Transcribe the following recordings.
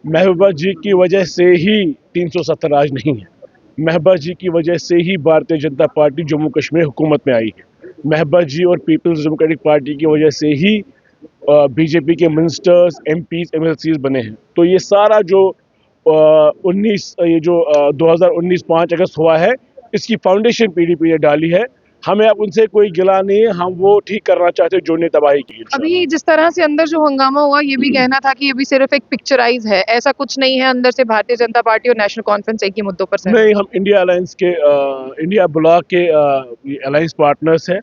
महबूबा जी की वजह से ही 370 आज नहीं है। महबूबा जी की वजह से ही भारतीय जनता पार्टी जम्मू कश्मीर हुकूमत में आई है। महबूबा जी और पीपल्स डेमोक्रेटिक पार्टी की वजह से ही बीजेपी के मिनिस्टर्स, एमपीज, एमएलसीज बने हैं। तो ये सारा जो 2019 5 अगस्त हुआ है, इसकी फाउंडेशन पीडीपी ने डाली है। हमें अब उनसे कोई गिला नहीं है, हम वो ठीक करना चाहते हैं जो ने तबाही की। अभी जिस तरह से अंदर जो हंगामा हुआ, ये भी कहना था कि ये भी सिर्फ एक पिक्चराइज है, ऐसा कुछ नहीं है। अंदर से भारतीय जनता पार्टी और नेशनल कॉन्फ्रेंस एक ही मुद्दों पर सहमत। नहीं, हम इंडिया अलायंस के इंडिया ब्लॉक के अलायंस पार्टनर्स हैं।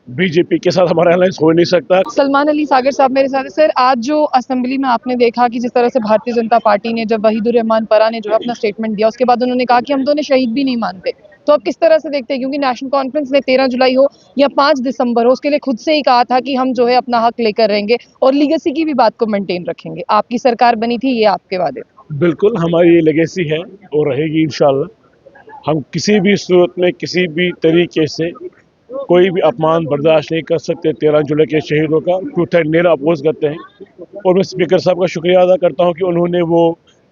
बीजेपी के साथ हमारा अलायंस हो नहीं सकता। सलमान अली सागर साहब मेरे साथ है। सर, आज जो असेंबली में आपने देखा कि जिस तरह से भारतीय जनता पार्टी ने, जब वहीदुर रहमान परा ने जो है अपना स्टेटमेंट दिया, उसके बाद उन्होंने कहा कि हम तो उन्हें शहीद भी नहीं मानते। तो आप किस तरह से देखते हैं, क्योंकि नेशनल कॉन्फ्रेंस ने 13 जुलाई हो या 5 दिसंबर हो, उसके लिए खुद से ही कहा था कि हम जो है अपना हक लेकर रहेंगे और लीगेसी की भी बात को मेंटेन रखेंगे। आपकी सरकार बनी थी, ये आपके वादे। बिल्कुल हमारी ये लेगेसी है और रहेगी इंशाल्लाह। हम किसी भी सूरत में, किसी भी तरीके से कोई भी अपमान बर्दाश्त नहीं कर सकते। 13 जुलाई के शहीदों का ट्रूथ एंड डेयर अपोज करते हैं। और मैं स्पीकर साहब का शुक्रिया अदा करता हूं कि उन्होंने वो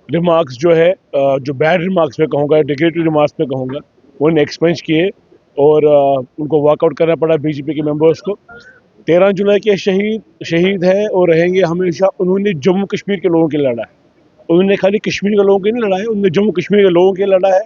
रिमार्क्स जो है, जो बैड रिमार्क्स में कहूँगा, डिग्रेटरी रिमार्क्स में कहूँगा, उन्होंने एक्सपेंज किए और उनको वॉकआउट करना पड़ा बीजेपी के मेंबर्स को। 13 जुलाई के शहीद हैं और रहेंगे हमेशा। उन्होंने जम्मू कश्मीर के लोगों के लिए लड़ा है। उन्होंने खाली कश्मीर के लोगों के नहीं लड़ा है, उन्होंने जम्मू कश्मीर के लोगों के लिए लड़ा है,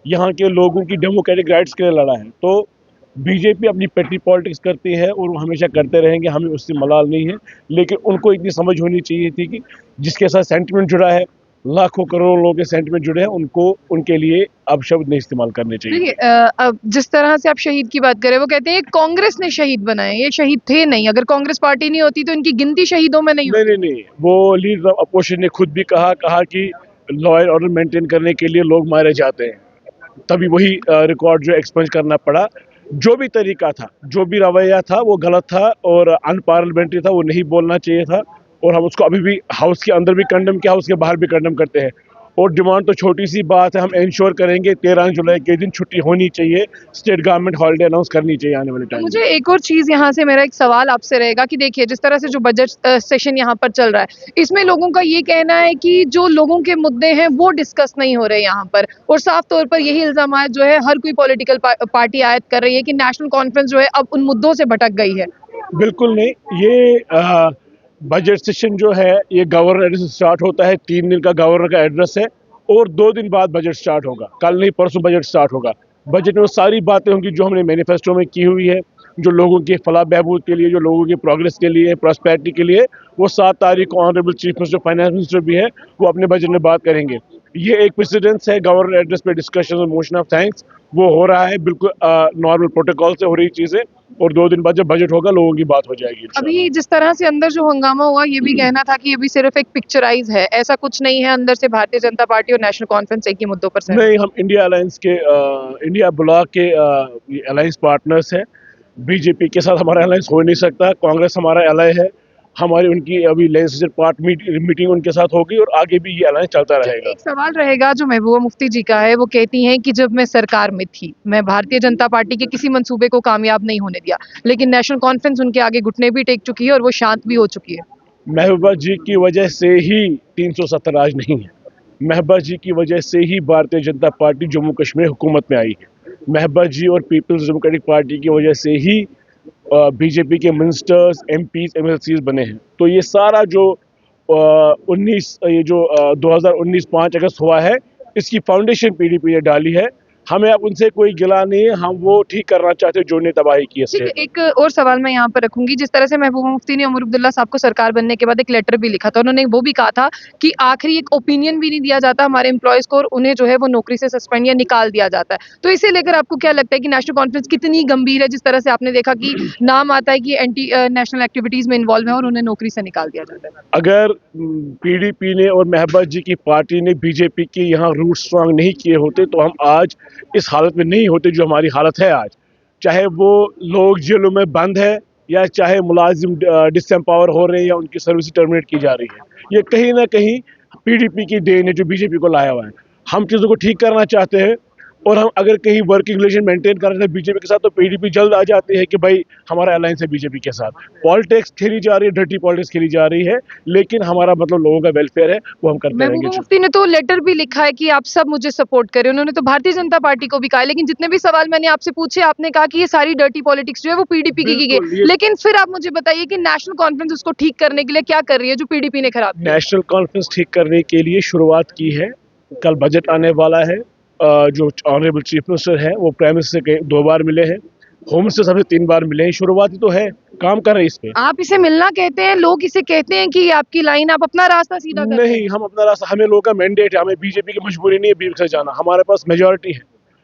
यहाँ के लोगों की डेमोक्रेटिक राइट्स के लिए लड़ा है। तो बीजेपी अपनी पेटी पॉलिटिक्स करती है और वो हमेशा करते रहेंगे, हमें उससे मलाल नहीं है। लेकिन उनको इतनी समझ होनी चाहिए थी कि जिसके साथ सेंटिमेंट जुड़ा है, लाखों करोड़ों लोगों के सेंटिमेंट जुड़े हैं, उनको उनके लिए अब शब्द नहीं इस्तेमाल करने चाहिए। देखिए, अब जिस तरह से आप शहीद की बात करें, वो कहते हैं कांग्रेस ने शहीद बनाए, ये शहीद थे नहीं। अगर कांग्रेस पार्टी नहीं होती तो इनकी गिनती शहीदों में नहीं नहीं होती। नहीं नहीं, वो लीडर ऑफ अपोजिशन ने खुद भी कहा कि लॉ एंड ऑर्डर मेंटेन करने के लिए लोग मारे जाते हैं। तभी वही रिकॉर्ड जो एक्सपेंज करना पड़ा। जो भी तरीका था, जो भी रवैया था, वो गलत था और अनपार्लियामेंट्री था, वो नहीं बोलना चाहिए था। और हम उसको अभी भी हाउस के अंदर भी कंडम किया, हाउस के बाहर भी कंडम करते हैं। और डिमांड तो छोटी सी बात है, हम इंश्योर करेंगे 13 जुलाई के दिन छुट्टी होनी चाहिए, स्टेट गवर्नमेंट हॉलीडे अनाउंस करनी चाहिए आने वाले टाइम में। मुझे एक और चीज यहाँ से, मेरा एक सवाल आपसे रहेगा कि देखिए, जिस तरह से जो बजट सेशन यहाँ पर चल रहा है, इसमें लोगों का ये कहना है कि जो लोगों के मुद्दे हैं वो डिस्कस नहीं हो रहे यहाँ पर, और साफ तौर पर यही इल्जाम जो है हर कोई पॉलिटिकल पार्टी आयद कर रही है कि नेशनल कॉन्फ्रेंस जो है अब उन मुद्दों से भटक गई है। बिल्कुल नहीं, ये बजट सेशन जो है ये गवर्नर एड्रेस से स्टार्ट होता है। 3 दिन का गवर्नर का एड्रेस है और 2 दिन बाद बजट स्टार्ट होगा। कल नहीं, परसों बजट स्टार्ट होगा। बजट में वो सारी बातें होंगी जो हमने मैनिफेस्टो में की हुई है, जो लोगों की फलाह बहबूद के लिए, जो लोगों की प्रोग्रेस के लिए, प्रॉस्पेरिटी के लिए। वो 7 तारीख को honourable chief minister, finance minister भी है, वो अपने बजट में बात करेंगे। ये एक प्रेसिडेंस है, गवर्नर एड्रेस पे डिस्कशन और मोशन ऑफ थैंक्स वो हो रहा है, बिल्कुल नॉर्मल प्रोटोकॉल से हो रही चीजें। और 2 दिन बाद जब बजट होगा, लोगों की बात हो जाएगी। अभी जिस तरह से अंदर जो हंगामा हुआ, ये भी कहना था कि ये भी सिर्फ एक पिक्चराइज है, ऐसा कुछ नहीं है। अंदर से भारतीय जनता पार्टी और नेशनल कॉन्फ्रेंस एक ही मुद्दों पर सहमत। नहीं, हम इंडिया अलायंस के इंडिया ब्लॉक के अलायंस पार्टनर्स हैं। बीजेपी के साथ हमारा अलायंस हो नहीं सकता। कांग्रेस हमारा एलाय है। हमारी उनकी अभी लेजिस्लेचर पार्ट मीटिंग उनके साथ होगी और आगे भी ये अलायंस चलता रहेगा। एक सवाल रहेगा जो महबूबा मुफ्ती जी का है। वो कहती हैं कि जब मैं सरकार में थी, मैं भारतीय जनता पार्टी के किसी मंसूबे को कामयाब नहीं होने दिया, लेकिन नेशनल कॉन्फ्रेंस उनके आगे घुटने भी टेक चुकी है और वो शांत भी हो चुकी है। महबूबा जी की वजह से ही 370 आज नहीं है। महबूबा जी की वजह से ही भारतीय जनता पार्टी जम्मू कश्मीर हुकूमत में आई है। महबूबा जी और पीपल्स डेमोक्रेटिक पार्टी की वजह से ही बीजेपी के मिनिस्टर्स, एमपीज, एमएलसीज बने हैं। तो ये सारा जो 2019 5 अगस्त हुआ है, इसकी फाउंडेशन पीडीपी ने डाली है। हमें अब उनसे कोई गिला नहीं है, हम वो ठीक करना चाहते हैं जो ने तबाही की है। एक और सवाल मैं यहाँ पर रखूंगी। जिस तरह से महबूबा मुफ्ती ने उमर अब्दुल्ला साहब को सरकार बनने के बाद एक लेटर भी लिखा था, उन्होंने वो भी कहा था कि आखिरी एक ओपिनियन भी नहीं दिया जाता हमारे एम्प्लॉयज को और उन्हें जो है वो नौकरी से सस्पेंड या निकाल दिया जाता है। तो इसे लेकर आपको क्या लगता है कि नेशनल कॉन्फ्रेंस कितनी गंभीर है, जिस तरह से आपने देखा कि नाम आता है कि एंटी नेशनल एक्टिविटीज में इन्वॉल्व है और उन्हें नौकरी से निकाल दिया जाता है। अगर पीडीपी ने और महबूबा जी की पार्टी ने बीजेपी के यहाँ रूट स्ट्रांग नहीं किए होते तो हम आज इस हालत में नहीं होते जो हमारी हालत है आज। चाहे वो लोग जेलों में बंद है या चाहे मुलाजिम डिसएम्पावर हो रहे हैं या उनकी सर्विस टर्मिनेट की जा रही है, ये कहीं ना कहीं पीडीपी की देन है जो बीजेपी को लाया हुआ है। हम चीज़ों को ठीक करना चाहते हैं। और हम अगर कहीं वर्किंग रिलेशन मेंटेन कर रहे हैं बीजेपी के साथ तो पीडीपी जल्द आ जाती है कि भाई हमारा अलायंस है बीजेपी के साथ। पॉलिटिक्स खेली जा रही है, डर्टी पॉलिटिक्स खेली जा रही है, लेकिन हमारा मतलब लोगों का वेलफेयर है वो हम करते महबूबा रहेंगे। मुफ्ती ने तो लेटर भी लिखा है कि आप सब मुझे सपोर्ट करें, उन्होंने तो भारतीय जनता पार्टी को भी कहा है, लेकिन जितने भी सवाल मैंने आपसे पूछे आपने कहा कि ये सारी डर्टी पॉलिटिक्स जो है वो पीडीपी की बिल्कुल, गई। ये लेकिन फिर आप मुझे बताइए कि नेशनल कॉन्फ्रेंस उसको ठीक करने के लिए क्या कर रही है जो पीडीपी ने खराब किया? नेशनल कॉन्फ्रेंस ठीक करने के लिए शुरुआत की है। कल बजट आने वाला है। जो ऑनरेबल चीफ मिनिस्टर है वो प्राइम मिनिस्टर से 2 बार मिले हैं, होम मिनिस्टर सबसे 3 बार मिले हैं। शुरुआत तो है, काम कर रहे हैं इस पे। आप इसे मिलना कहते हैं, लोग इसे कहते हैं कि ये आपकी लाइन, आप अपना रास्ता सीधा कर रहे हैं। नहीं, हम अपना रास्ता, हमें लोगों का मैंडेट है, हमें बीजेपी की मजबूरी नहीं है बीजेपी से जाना, हमारे पास मेजोरिटी है।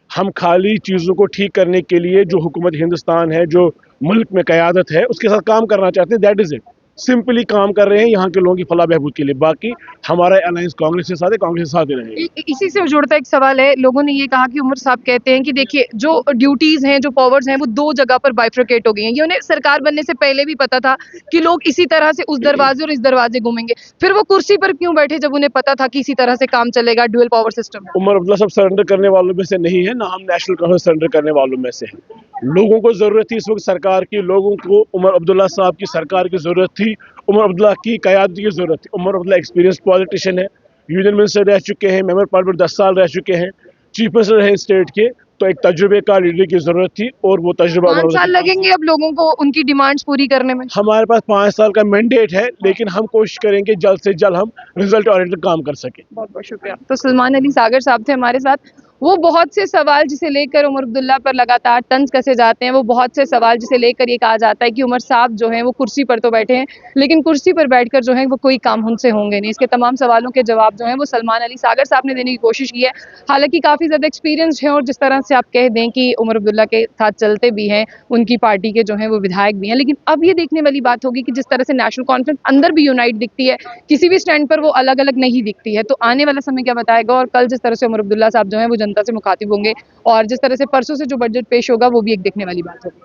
हम खाली चीज़ों को ठीक करने के लिए जो हुकूमत हिंदुस्तान है, जो मुल्क में क़यादत है, उसके साथ काम करना चाहते हैं, दैट इज़ इट। सिंपली काम कर रहे हैं यहाँ के लोगों की फलाह बहबूद के लिए। बाकी हमारा अलायंस कांग्रेस के साथ है, कांग्रेस के साथ ही रहेगा। इसी से जुड़ता एक सवाल है, लोगों ने ये कहा कि उमर साहब कहते हैं कि देखिए जो ड्यूटीज हैं, जो पावर्स हैं, वो 2 जगह पर बाइफरकेट हो गई हैं। ये उन्हें सरकार बनने से पहले भी पता था कि लोग इसी तरह से उस दरवाजे और इस दरवाजे घूमेंगे। फिर वो कुर्सी पर क्यों बैठे जब उन्हें पता था कि इसी तरह से काम चलेगा, dual power system. Omar Abdullah सब सरेंडर करने वालों में से नहीं है, ना हम नेशनल कांग्रेस सरेंडर करने वालों में से हैं। लोगों को ज़रूरत थी इस वक्त सरकार की, लोगों को उमर अब्दुल्ला साहब की सरकार की ज़रूरत थी, उमर अब्दुल्ला की क़यादत की ज़रूरत थी। उमर अब्दुल्ला एक्सपीरियंस पॉलिटिशियन है, यूनियन मिनिस्टर रह चुके हैं, मेंबर पार्लियामेंट 10 साल रह चुके हैं, चीफ मिनिस्टर रहे स्टेट के, तो एक तजुर्बे का लीडर की ज़रूरत थी और वो तजुर्बा 5 साल लगेंगे अब लोगों को उनकी डिमांड्स पूरी करने में। हमारे पास 5 साल का मैंडेट है, लेकिन हम कोशिश करेंगे जल्द से जल्द हम रिजल्ट ओरिएंटेड काम कर सकें। बहुत बहुत शुक्रिया। तो सलमान अली सागर साहब थे हमारे साथ। वो बहुत से सवाल जिसे लेकर उमर अब्दुल्ला पर लगातार तंज कसे जाते हैं, वो बहुत से सवाल जिसे लेकर ये कहा जाता है कि उमर साहब जो हैं वो कुर्सी पर तो बैठे हैं, लेकिन कुर्सी पर बैठकर जो है वो कोई काम उनसे होंगे नहीं। इसके तमाम सवालों के जवाब जो हैं वो सलमान अली सागर साहब ने देने की कोशिश की है। हालांकि काफ़ी ज़्यादा एक्सपीरियंस है और जिस तरह से आप कह दें कि उमर अब्दुल्ला के साथ चलते भी हैं, उनकी पार्टी के जो हैं वो विधायक भी हैं, लेकिन अब ये देखने वाली बात होगी कि जिस तरह से नेशनल कॉन्फ्रेंस अंदर भी यूनाइट दिखती है, किसी भी स्टैंड पर वो अलग अलग नहीं दिखती है। तो आने वाला समय क्या बताएगा, और कल जिस तरह से उमर अब्दुल्ला साहब जो हैं वो जनता से मुखातिब होंगे और जिस तरह से परसों से जो बजट पेश होगा वो भी एक देखने वाली बात होगी।